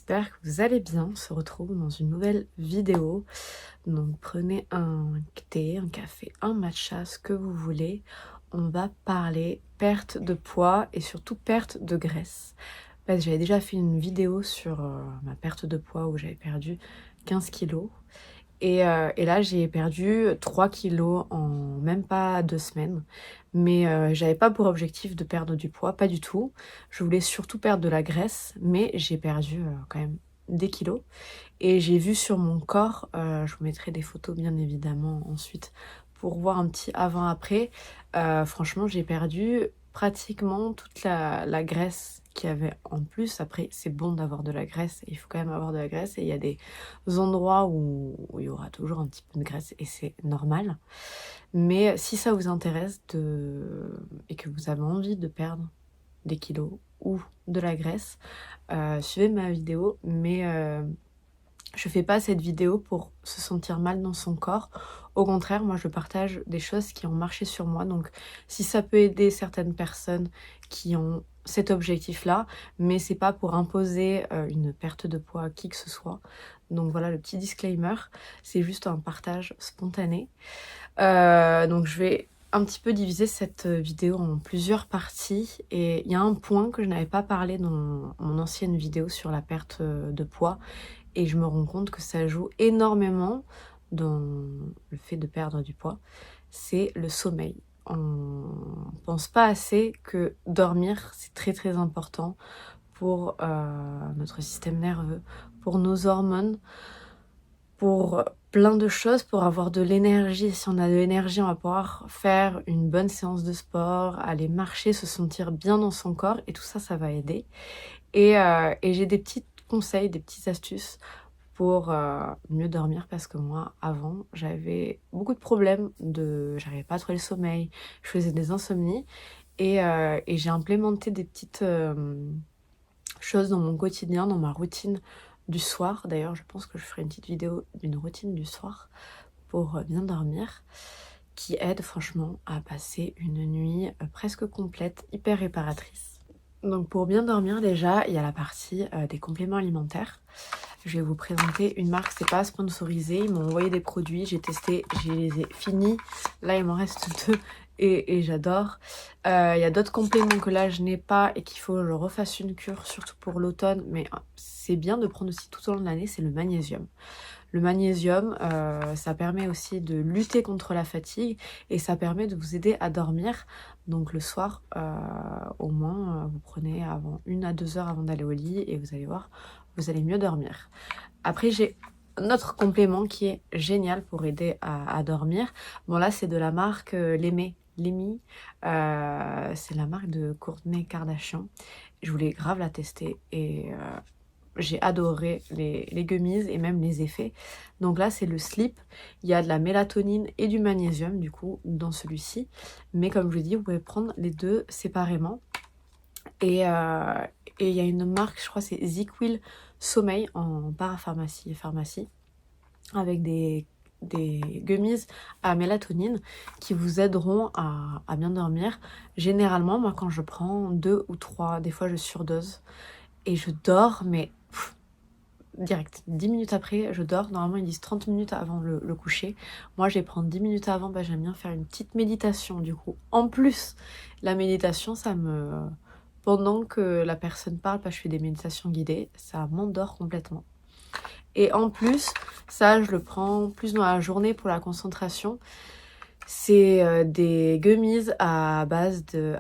j'espère que vous allez bien. On se retrouve dans une nouvelle vidéo. Donc prenez un thé, un café, un matcha, ce que vous voulez. On va parler perte de poids et surtout perte de graisse. Parce que j'avais déjà fait une vidéo sur ma perte de poids où j'avais perdu 15 kilos. Et là, j'ai perdu 3 kilos en même pas 2 semaines. Mais j'avais pas pour objectif de perdre du poids, pas du tout. Je voulais surtout perdre de la graisse, mais j'ai perdu quand même des kilos. Et j'ai vu sur mon corps, je vous mettrai des photos bien évidemment ensuite pour voir un petit avant-après. Franchement, j'ai perdu pratiquement toute la graisse qu'il y avait en plus. Après, c'est bon d'avoir de la graisse, il faut quand même avoir de la graisse. Et il y a des endroits où il y aura toujours un petit peu de graisse et c'est normal. Mais si ça vous intéresse et que vous avez envie de perdre des kilos ou de la graisse, suivez ma vidéo. Mais je fais pas cette vidéo pour se sentir mal dans son corps. Au contraire, moi je partage des choses qui ont marché sur moi. Donc si ça peut aider certaines personnes qui ont cet objectif-là, mais c'est pas pour imposer une perte de poids à qui que ce soit. Donc voilà le petit disclaimer, c'est juste un partage spontané. Donc je vais un petit peu diviser cette vidéo en plusieurs parties. Et il y a un point que je n'avais pas parlé dans mon ancienne vidéo sur la perte de poids. Et je me rends compte que ça joue énormément dans le fait de perdre du poids, c'est le sommeil. On pense pas assez que dormir, c'est très très important pour notre système nerveux, pour nos hormones, pour plein de choses, pour avoir de l'énergie. Si on a de l'énergie, on va pouvoir faire une bonne séance de sport, aller marcher, se sentir bien dans son corps, et tout ça, ça va aider. Et j'ai des petits conseils, des petites astuces pour mieux dormir, parce que moi, avant, j'avais beaucoup de problèmes j'arrivais pas à trouver le sommeil, je faisais des insomnies, et j'ai implémenté des petites choses dans mon quotidien, dans ma routine du soir. D'ailleurs, je pense que je ferai une petite vidéo d'une routine du soir pour bien dormir, qui aide franchement à passer une nuit presque complète, hyper réparatrice. Donc pour bien dormir, déjà, il y a la partie des compléments alimentaires. Je vais vous présenter une marque, c'est pas sponsorisé, ils m'ont envoyé des produits, j'ai testé, je les ai finis. Là, il m'en reste 2 et j'adore. Il y a d'autres compléments que là, je n'ai pas et qu'il faut que je refasse une cure, surtout pour l'automne. Mais c'est bien de prendre aussi tout au long de l'année, c'est le magnésium. Le magnésium, ça permet aussi de lutter contre la fatigue et ça permet de vous aider à dormir. Donc le soir, au moins, vous prenez 1 à 2 heures avant d'aller au lit et vous allez voir, vous allez mieux dormir. Après, j'ai un autre complément qui est génial pour aider à dormir. Bon là, c'est de la marque Lemy. C'est la marque de Kourtney Kardashian. Je voulais grave la tester et j'ai adoré les gummies et même les effets. Donc là, c'est le slip. Il y a de la mélatonine et du magnésium, du coup, dans celui-ci. Mais comme je vous dis, vous pouvez prendre les deux séparément. Et il y a une marque, je crois c'est ZzzQuil Sommeil en parapharmacie et pharmacie, avec des gummies à mélatonine qui vous aideront à bien dormir. Généralement, moi, quand je prends 2 ou 3, des fois je surdose et je dors, mais direct, 10 minutes après, je dors. Normalement, ils disent 30 minutes avant le coucher. Moi, je vais prendre 10 minutes avant. Bah, j'aime bien faire une petite méditation, du coup. En plus, la méditation, pendant que la personne parle, je fais des méditations guidées, ça m'endort complètement. Et en plus, ça, je le prends plus dans la journée pour la concentration. C'est des gummies à base de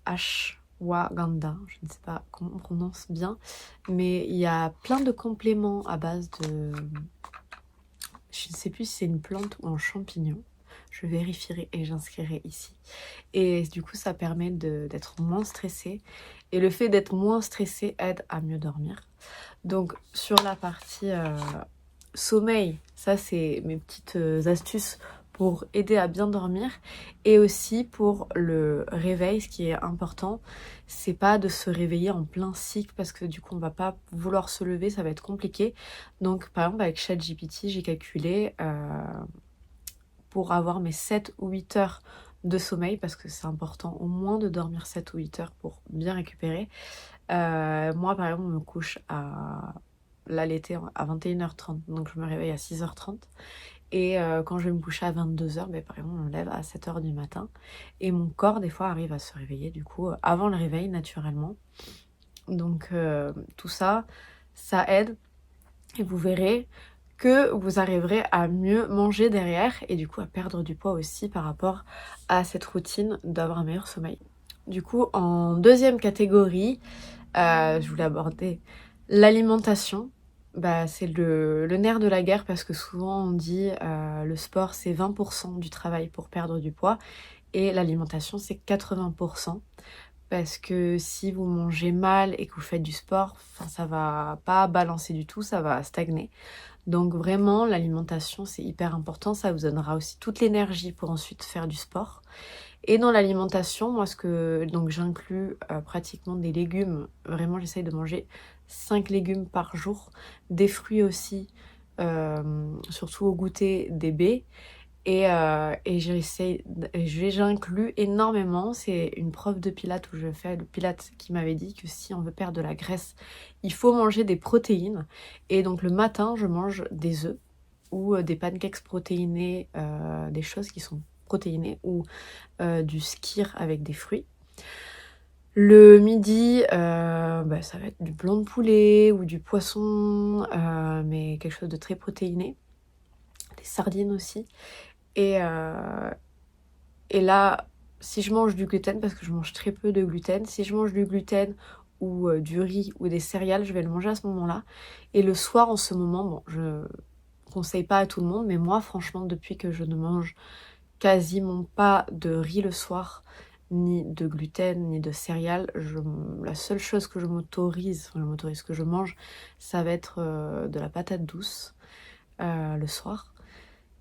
ashwagandha, je ne sais pas comment on prononce bien, mais il y a plein de compléments à base de... Je ne sais plus si c'est une plante ou un champignon. Je vérifierai et j'inscrirai ici. Et du coup, ça permet d'être moins stressé. Et le fait d'être moins stressé aide à mieux dormir. Donc, sur la partie sommeil, ça, c'est mes petites astuces pour aider à bien dormir. Et aussi pour le réveil, ce qui est important, c'est pas de se réveiller en plein cycle parce que du coup, on va pas vouloir se lever, ça va être compliqué. Donc, par exemple, avec ChatGPT, j'ai calculé... pour avoir mes 7 ou 8 heures de sommeil parce que c'est important au moins de dormir 7 ou 8 heures pour bien récupérer. Moi, par exemple, on me couche là l'été à 21h30, donc je me réveille à 6h30 et quand je vais me coucher à 22h, par exemple, on me lève à 7h du matin et mon corps, des fois, arrive à se réveiller, du coup, avant le réveil, naturellement. Donc tout ça, ça aide et vous verrez que vous arriverez à mieux manger derrière et du coup à perdre du poids aussi par rapport à cette routine d'avoir un meilleur sommeil. Du coup, en deuxième catégorie, je voulais aborder l'alimentation. C'est le nerf de la guerre parce que souvent on dit le sport c'est 20% du travail pour perdre du poids et l'alimentation c'est 80%. Parce que si vous mangez mal et que vous faites du sport, ça va pas balancer du tout, ça va stagner. Donc vraiment, l'alimentation, c'est hyper important. Ça vous donnera aussi toute l'énergie pour ensuite faire du sport. Et dans l'alimentation, moi, donc j'inclus pratiquement des légumes. Vraiment, j'essaye de manger 5 légumes par jour. Des fruits aussi, surtout au goûter des baies. Et j'inclus énormément, c'est une prof de pilates où je fais le pilates qui m'avait dit que si on veut perdre de la graisse, il faut manger des protéines. Et donc le matin, je mange des œufs ou des pancakes protéinés, des choses qui sont protéinées ou du skyr avec des fruits. Le midi, ça va être du blanc de poulet ou du poisson, mais quelque chose de très protéiné. Des sardines aussi. Et là, si je mange du gluten, parce que je mange très peu de gluten, si je mange du gluten ou du riz ou des céréales, je vais le manger à ce moment-là. Et le soir, en ce moment, bon, je conseille pas à tout le monde, mais moi, franchement, depuis que je ne mange quasiment pas de riz le soir, ni de gluten, ni de céréales, la seule chose que je m'autorise, que je mange, ça va être de la patate douce le soir.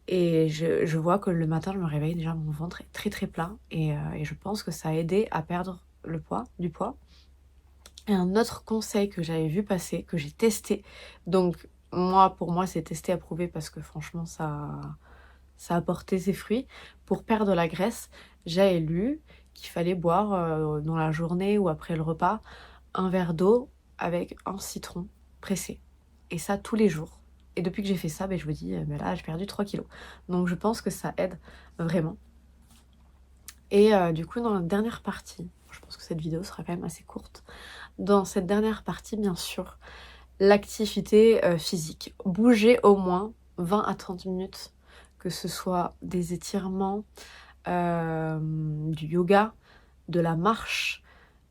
Et je vois que le matin, je me réveille, déjà mon ventre est très très plat et je pense que ça a aidé à perdre du poids. Et un autre conseil que j'avais vu passer, que j'ai testé, donc pour moi c'est testé, approuvé parce que franchement ça a porté ses fruits. Pour perdre la graisse, j'avais lu qu'il fallait boire dans la journée ou après le repas un verre d'eau avec un citron pressé. Et ça tous les jours. Et depuis que j'ai fait ça, je vous dis, là j'ai perdu 3 kilos. Donc je pense que ça aide vraiment. Et du coup dans la dernière partie, je pense que cette vidéo sera quand même assez courte. Dans cette dernière partie, bien sûr, l'activité physique. Bouger au moins 20 à 30 minutes, que ce soit des étirements, du yoga, de la marche.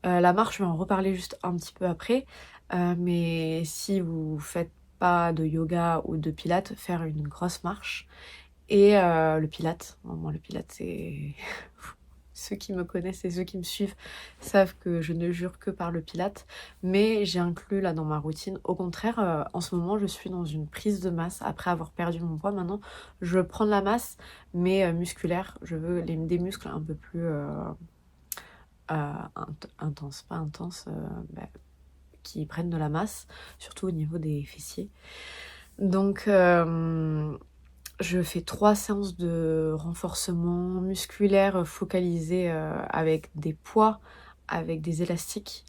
La marche, je vais en reparler juste un petit peu après. Mais si vous faites pas de yoga ou de pilates, faire une grosse marche. Et le pilates. Moi, le pilates, c'est... Ceux qui me connaissent et ceux qui me suivent savent que je ne jure que par le pilates. Mais j'ai inclus là dans ma routine. Au contraire, en ce moment, je suis dans une prise de masse. Après avoir perdu mon poids, maintenant, je prends de la masse, mais musculaire. Je veux des muscles un peu plus... intense, pas intense, qui prennent de la masse, surtout au niveau des fessiers. Donc, je fais 3 séances de renforcement musculaire focalisé avec des poids, avec des élastiques.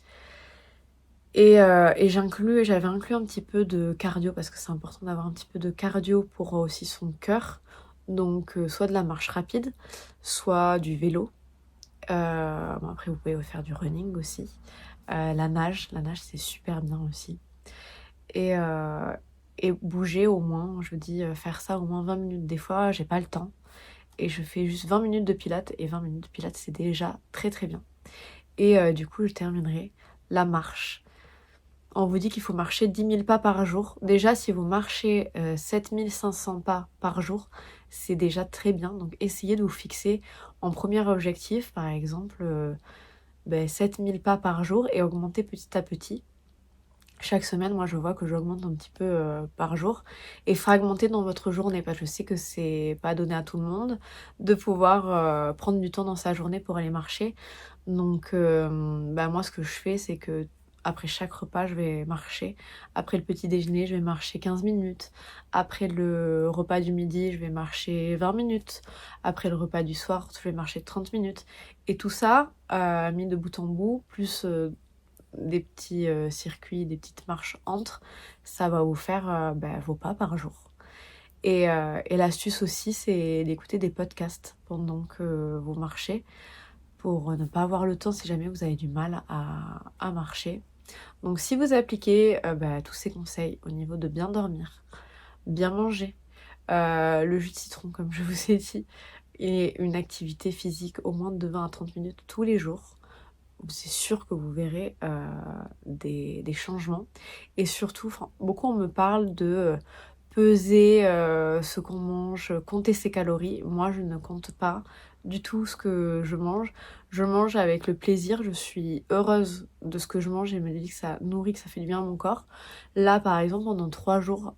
Et j'avais inclus un petit peu de cardio parce que c'est important d'avoir un petit peu de cardio pour aussi son cœur. Donc, soit de la marche rapide, soit du vélo. Après vous pouvez faire du running aussi, la nage c'est super bien aussi et bouger au moins, je vous dis faire ça au moins 20 minutes. Des fois j'ai pas le temps et je fais juste 20 minutes de pilates et 20 minutes de pilates c'est déjà très très bien. Et du coup je terminerai la marche. On vous dit qu'il faut marcher 10 000 pas par jour. Déjà, si vous marchez 7 500 pas par jour, c'est déjà très bien. Donc, essayez de vous fixer en premier objectif, par exemple, 7 000 pas par jour et augmenter petit à petit. Chaque semaine, moi, je vois que j'augmente un petit peu par jour et fragmenter dans votre journée. Parce que je sais que c'est pas donné à tout le monde de pouvoir prendre du temps dans sa journée pour aller marcher. Donc, moi, ce que je fais, c'est que Après chaque repas, je vais marcher. Après le petit déjeuner, je vais marcher 15 minutes. Après le repas du midi, je vais marcher 20 minutes. Après le repas du soir, je vais marcher 30 minutes. Et tout ça, mis de bout en bout, plus des petits circuits, des petites marches entre, ça va vous faire vos pas par jour. Et l'astuce aussi, c'est d'écouter des podcasts pendant que vous marchez pour ne pas avoir le temps si jamais vous avez du mal à marcher. Donc si vous appliquez tous ces conseils au niveau de bien dormir, bien manger, le jus de citron comme je vous ai dit, et une activité physique au moins de 20 à 30 minutes tous les jours, c'est sûr que vous verrez des changements. Et surtout, beaucoup on me parle de peser ce qu'on mange, compter ses calories. Moi, je ne compte pas du tout ce que je mange. Je mange avec le plaisir, je suis heureuse de ce que je mange et me dis que ça nourrit, que ça fait du bien à mon corps. Là, par exemple, pendant 3 jours,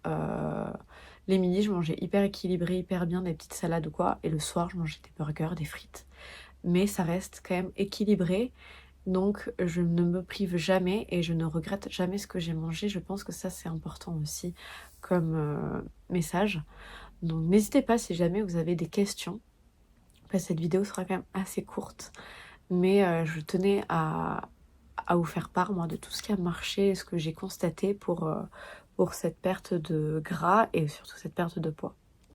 les midis, je mangeais hyper équilibré, hyper bien, des petites salades ou quoi. Et le soir, je mangeais des burgers, des frites. Mais ça reste quand même équilibré. Donc, je ne me prive jamais et je ne regrette jamais ce que j'ai mangé. Je pense que ça, c'est important aussi comme message. Donc, n'hésitez pas si jamais vous avez des questions. Après, cette vidéo sera quand même assez courte. Mais je tenais à vous faire part, moi, de tout ce qui a marché, ce que j'ai constaté pour cette perte de gras et surtout cette perte de poids.